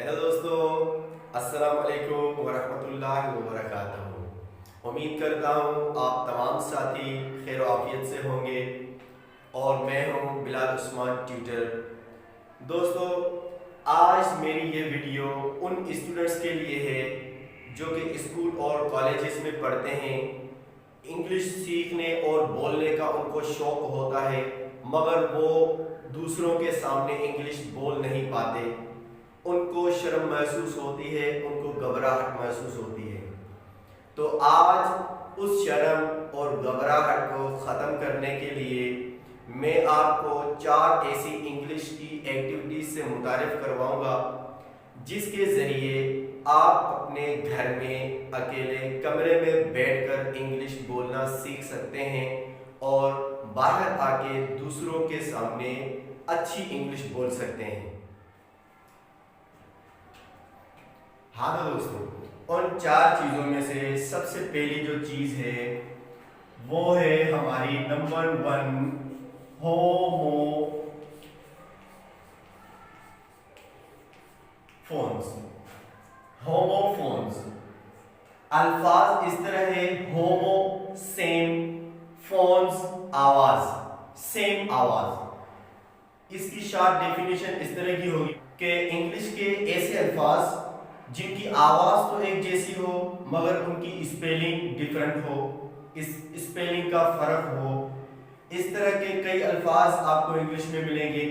Hello दोस्तों, अस्सलाम वालेकुम वरहमतुल्लाहि वबरकातुहू। उम्मीद करता हूँ आप तमाम साथी खैर आफियत से होंगे और मैं हूँ बिलाल उस्मान ट्यूटर। दोस्तों, आज मेरी ये वीडियो उन स्टूडेंट्स के लिए है जो कि स्कूल और कॉलेजेस में पढ़ते हैं। इंग्लिश सीखने और बोलने का उनको शौक होता है, मगर वो दूसरों के सामने इंग्लिश बोल नहीं पाते। उनको शर्म महसूस होती है, उनको घबराहट महसूस होती है। तो आज उस शर्म और घबराहट को ख़त्म करने के लिए मैं आपको 4 ऐसी इंग्लिश की एक्टिविटीज से मुतारिफ करवाऊंगा जिसके ज़रिए आप अपने घर में अकेले कमरे में बैठकर इंग्लिश बोलना सीख सकते हैं और बाहर आके दूसरों के सामने अच्छी इंग्लिश बोल सकते हैं। हाँ तो दोस्तों, उन 4 चीज़ों में से सबसे पहली जो चीज़ है वो है हमारी नंबर 1, होमोफोन्स। होमोफोन्स अल्फाज इस तरह है, होमो सेम, फोन्स आवाज, सेम आवाज। इसकी शार्ट डेफिनेशन इस तरह की होगी कि इंग्लिश के ऐसे अल्फाज जिनकी आवाज तो एक जैसी हो मगर उनकी स्पेलिंग डिफरेंट हो, इस स्पेलिंग का फर्क हो। इस तरह के कई अल्फाज आपको इंग्लिश में मिलेंगे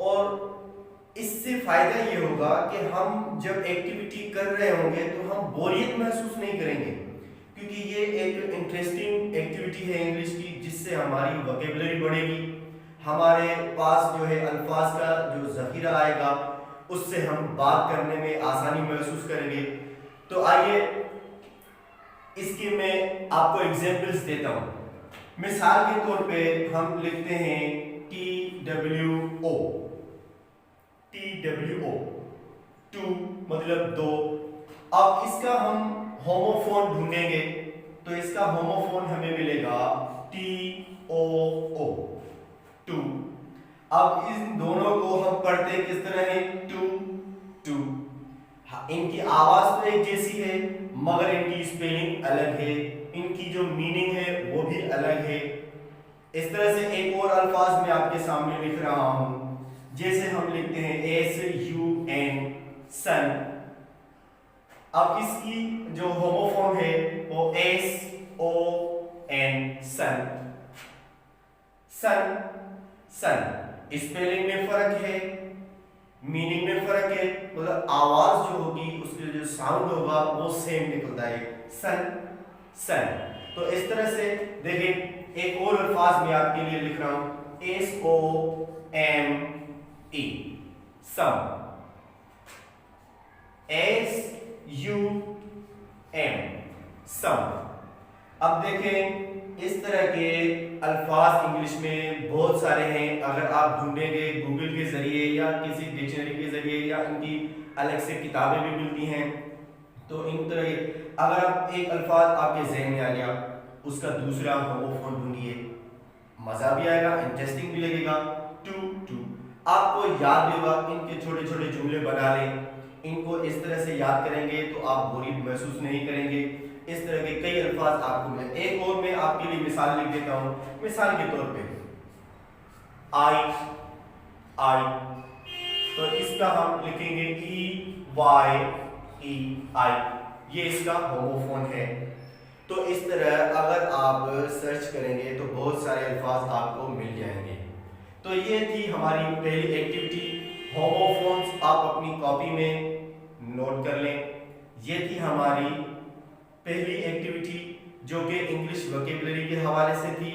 और इससे फायदा ये होगा कि हम जब एक्टिविटी कर रहे होंगे तो हम बोरियत महसूस नहीं करेंगे, क्योंकि ये एक इंटरेस्टिंग एक्टिविटी है इंग्लिश की, जिससे हमारी वोकैबुलरी बढ़ेगी, हमारे पास जो है अल्फाज का जो जखीरा आएगा, उससे हम बात करने में आसानी महसूस करेंगे। तो आइए इसके मैं आपको एग्जांपल्स देता हूं। मिसाल के तौर पे हम लिखते हैं TWO, टू मतलब दो। अब इसका हम होमोफोन ढूंढेंगे तो इसका होमोफोन हमें मिलेगा TOO, टू। अब इन दोनों को हम पढ़ते किस तरह है, टू टू। इनकी आवाज तो एक जैसी है मगर इनकी स्पेलिंग अलग है, इनकी जो मीनिंग है वो भी अलग है। इस तरह से एक और अल्फाज मैं आपके सामने लिख रहा हूं, जैसे हम लिखते हैं SUN, सन। अब इसकी जो होमोफोन है वो SON, सन, सन, सन। स्पेलिंग में फर्क है, मीनिंग में फर्क है, मतलब आवाज जो होगी उसके जो साउंड होगा वो सेम निकलता है, सन, सन। तो इस तरह से देखिए एक और अल्फाज मैं आपके लिए लिख रहा हूं, SOME, सम, SUM, सम। अब देखें इस तरह के अल्फाज इंग्लिश में बहुत सारे हैं। अगर आप ढूंढेंगे गूगल के जरिए या किसी डिक्शनरी के जरिए या इनकी अलग से किताबें भी मिलती हैं, तो इन तरह अगर आप एक अल्फाज आपके जहन में आ गया, उसका दूसरा होमोफोन ढूंढिए, मजा भी आएगा, इंटरेस्टिंग भी लगेगा। टू आपको याद भी होगा, इनके छोटे छोटे जुमले बना लें, इनको इस तरह से याद करेंगे तो आप बोरियत महसूस नहीं करेंगे। इस तरह के कई अल्फाज आपको मिले। एक और मैं आपके लिए मिसाल लिख देता हूं। मिसाल के तौर पे आई, तो इसका हम लिखेंगे EYEI, ये इसका होमोफोन है। तो इस तरह अगर आप सर्च करेंगे तो बहुत सारे अल्फाज आपको मिल जाएंगे। तो ये थी हमारी पहली एक्टिविटी, होमोफोन्स। आप अपनी कॉपी में नोट कर लें। ये थी हमारी पहली एक्टिविटी जो कि इंग्लिश वोकैबुलरी के हवाले से थी।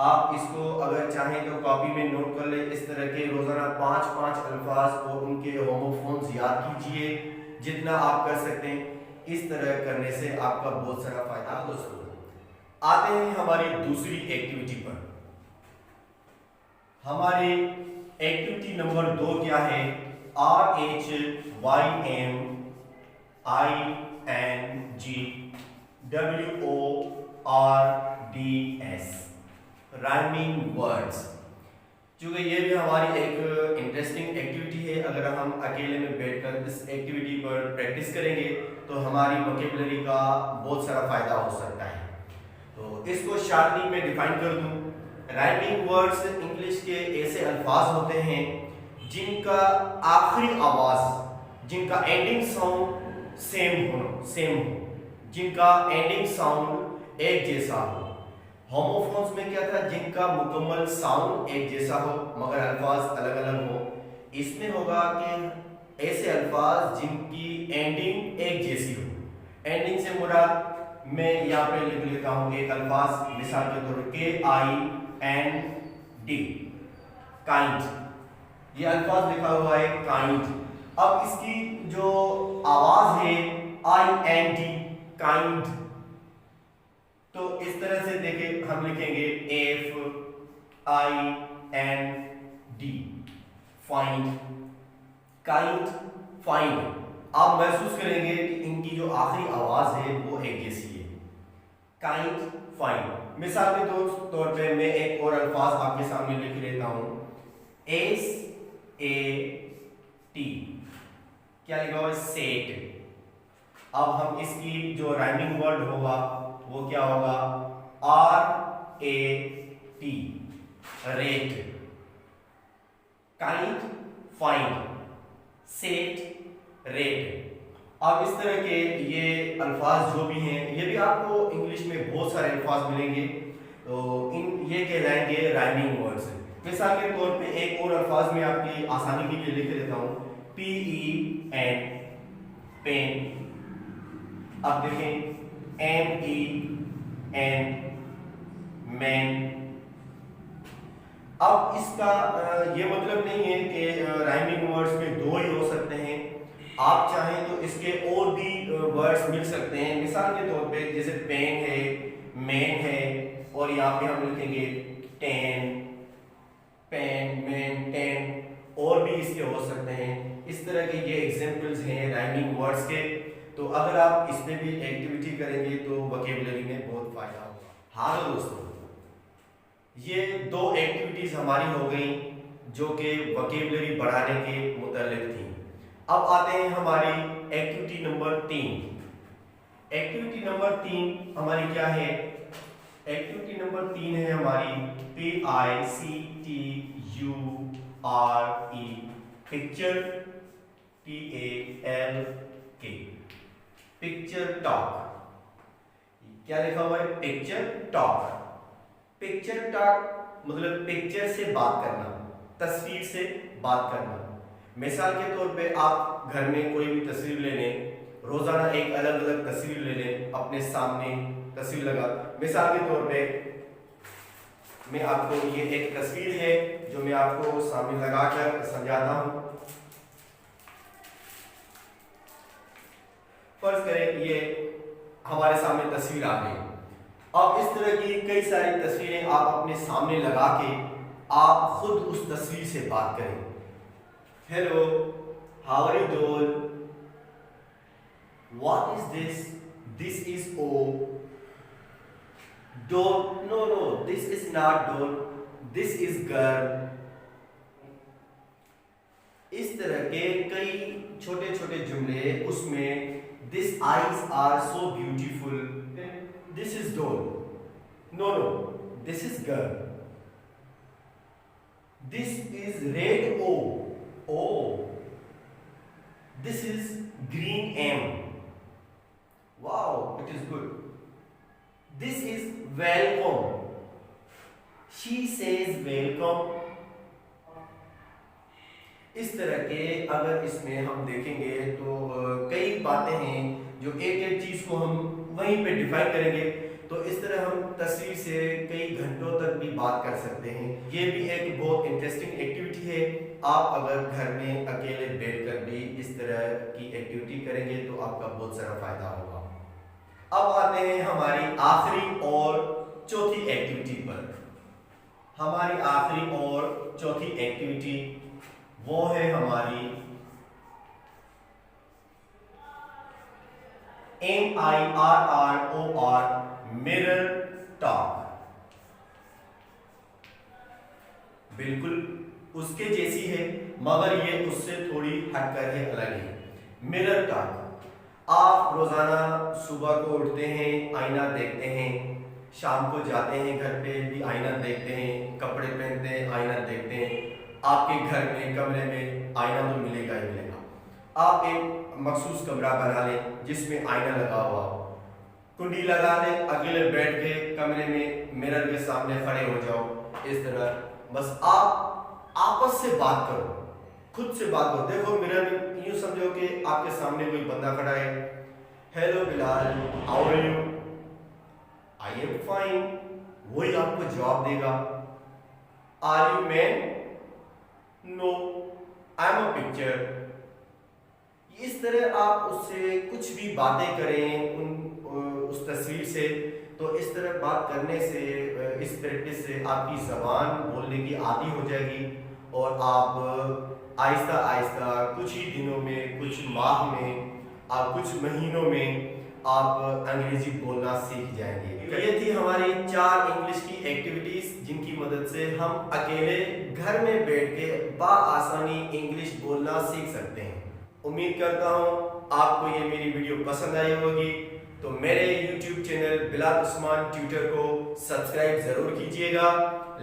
आप इसको अगर चाहें तो कॉपी में नोट कर लें। इस तरह के रोजाना 5-5 अल्फाज और उनके होमोफोन्स याद कीजिए जितना आप कर सकते हैं। इस तरह करने से आपका बहुत सारा फायदा। दोस्तों, आते हैं हमारी दूसरी एक्टिविटी पर। हमारी एक्टिविटी नंबर 2 क्या है, RHYMINGWORDS, राइमिंग वर्ड्स। क्योंकि ये भी हमारी एक इंटरेस्टिंग एक्टिविटी है। अगर हम अकेले में बैठकर इस एक्टिविटी पर प्रैक्टिस करेंगे तो हमारी वोकैबुलरी का बहुत सारा फायदा हो सकता है। तो इसको शार्टली में डिफाइन कर दूं, राइमिंग वर्ड्स इंग्लिश के ऐसे अल्फाज होते हैं जिनका आखिरी आवाज, जिनका एंडिंग साउंड सेम हो, जिनका एंडिंग साउंड एक जैसा हो। होमोफोन्स में क्या था, जिनका मुकम्मल साउंड एक जैसा हो मगर अल्फाज अलग अलग हो। इसमें होगा कि ऐसे अल्फाज जिनकी एंडिंग एक जैसी हो। एंडिंग से मुराद मैं यहाँ पे लिख लेता हूँ एक अल्फाज, मिसाल के तौर पर KIND, काइंड। ये अल्फाज लिखा हुआ है काइंड। अब इसकी जो आवाज है IND, काइंड। तो इस तरह से देखें, हम लिखेंगे FIND, फाइंड, काइंड, फाइंड। आप महसूस करेंगे कि इनकी जो आखिरी आवाज है वो एक जैसी है, काइंड, फाइंड। मिसाल के तौर पे मैं एक और अल्फाज आपके सामने लिख लेता हूं, SAT, क्या लिखा हुआ है, सेट। अब हम इसकी जो राइमिंग वर्ड होगा वो क्या होगा, RAT, rate. Kind, find, set, rate. अब इस तरह के ये अल्फाज जो भी हैं, ये भी आपको इंग्लिश में बहुत सारे अल्फाज मिलेंगे। तो ये कहलाएंगे राइमिंग वर्ड्स। मिसाल के तौर पे एक और अल्फाज में आपकी आसानी के लिए लिख देता हूँ, PEN, पेन। अब देखें MEN, मैन। अब इसका ये मतलब नहीं है कि राइमिंग वर्ड्स में दो ही हो सकते हैं। आप चाहें तो इसके और भी वर्ड्स मिल सकते हैं। मिसाल के तौर पे जैसे पेन है, मैन है, और यहाँ पे हम लिखेंगे टेन, पेन, मैन, टेन, और भी इसके हो सकते हैं। इस तरह के ये एग्जांपल्स हैं राइमिंग वर्ड्स के। तो अगर आप इस पे भी एक्टिविटी करेंगे तो वोकैबुलरी में बहुत फायदा होगा। हाँ दोस्तों, ये दो एक्टिविटीज हमारी हो गई जो कि वोकैबुलरी बढ़ाने के मुतालिक थी। अब आते हैं हमारी एक्टिविटी नंबर 3। एक्टिविटी नंबर 3 हमारी क्या है, एक्टिविटी नंबर 3 है हमारी PICTURE, picture, TALK, picture talk. क्या लिखा हुआ है, पिक्चर टॉक। पिक्चर टॉक मतलब पिक्चर से बात करना, तस्वीर से बात करना। मिसाल के तौर पे आप घर में कोई भी तस्वीर ले लें, रोजाना एक अलग अलग तस्वीर ले लें, अपने सामने तस्वीर लगा। मिसाल के तौर पे मैं आपको ये एक तस्वीर है जो मैं आपको सामने लगाकर समझाता हूं। फर्ज करें ये हमारे सामने तस्वीर आ गई। अब इस तरह की कई सारी तस्वीरें आप अपने सामने लगा के आप खुद उस तस्वीर से बात करें। Hello, how are you doing, what is this, this is oh, door, no no, this is not door, this is girl. इस तरह के कई छोटे छोटे जुमले, उसमें this eyes are so beautiful, this is door, no no, this is girl, this is red oh, oh, this is green M, wow, it is good, this is welcome, she says welcome। इस तरह के अगर इसमें हम देखेंगे तो कई बातें हैं जो एक एक चीज को हम वहीं पे डिफाइन करेंगे। तो इस तरह हम तस्वीर से कई घंटों तक भी बात कर सकते हैं। ये भी एक बहुत इंटरेस्टिंग एक्टिविटी है। आप अगर घर में अकेले बैठकर भी इस तरह की एक्टिविटी करेंगे तो आपका बहुत सारा फायदा होगा। अब आते हैं हमारी आखिरी और चौथी एक्टिविटी पर। हमारी आखिरी और चौथी एक्टिविटी वो है हमारी MIRROR, मिरर टॉक। बिल्कुल उसके जैसी है, मगर ये उससे थोड़ी हटकर है, अलग है। Mirror talk. आप रोजाना सुबह को उठते हैं, आईना देखते हैं, शाम को जाते हैं घर पे भी आईना देखते हैं, कपड़े पहनते हैं आईना देखते हैं, आपके घर में कमरे में आईना तो मिलेगा ही मिलेगा। आप एक मखसूस कमरा बना लें जिसमें आईना लगा हुआ हो, कुंडी लगा लें, अकेले बैठ के कमरे में मिरर के सामने खड़े हो जाओ। इस तरह बस आप आपस से बात करो, खुद से बात करो। देखो मिरर में यूं समझो कि आपके सामने कोई बंदा खड़ा है। Hello Bilal, how are you? I am fine. वही आपको जवाब देगा। Are you man? No, I am a picture. इस तरह आप उससे कुछ भी बातें करें उस तस्वीर से, तो इस तरह बात करने से, इस प्रैक्टिस से आपकी ज़बान बोलने की आदी हो जाएगी और आप आहिस्ता आहिस्ता कुछ ही दिनों में, कुछ माह में, आप कुछ महीनों में आप अंग्रेजी बोलना सीख जाएंगे। ये थी हमारी 4 इंग्लिश की एक्टिविटीज़ जिनकी मदद से हम अकेले घर में बैठ के बाआसानी इंग्लिश बोलना सीख सकते हैं। उम्मीद करता हूँ आपको ये मेरी वीडियो पसंद आई होगी। तो मेरे YouTube channel Bilal Usman tutor को सब्सक्राइब ज़रूर कीजिएगा,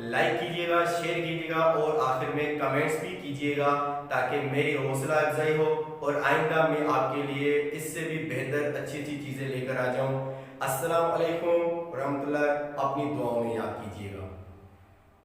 लाइक कीजिएगा, शेयर कीजिएगा और आखिर में कमेंट्स भी कीजिएगा ताकि मेरी हौसला अफजाई हो और आइंदा मैं आपके लिए इससे भी बेहतर अच्छी चीज़ें लेकर आ जाऊँ। अस्सलाम वालेकुम रहमतुल्लाह। अपनी दुआओं में याद कीजिएगा।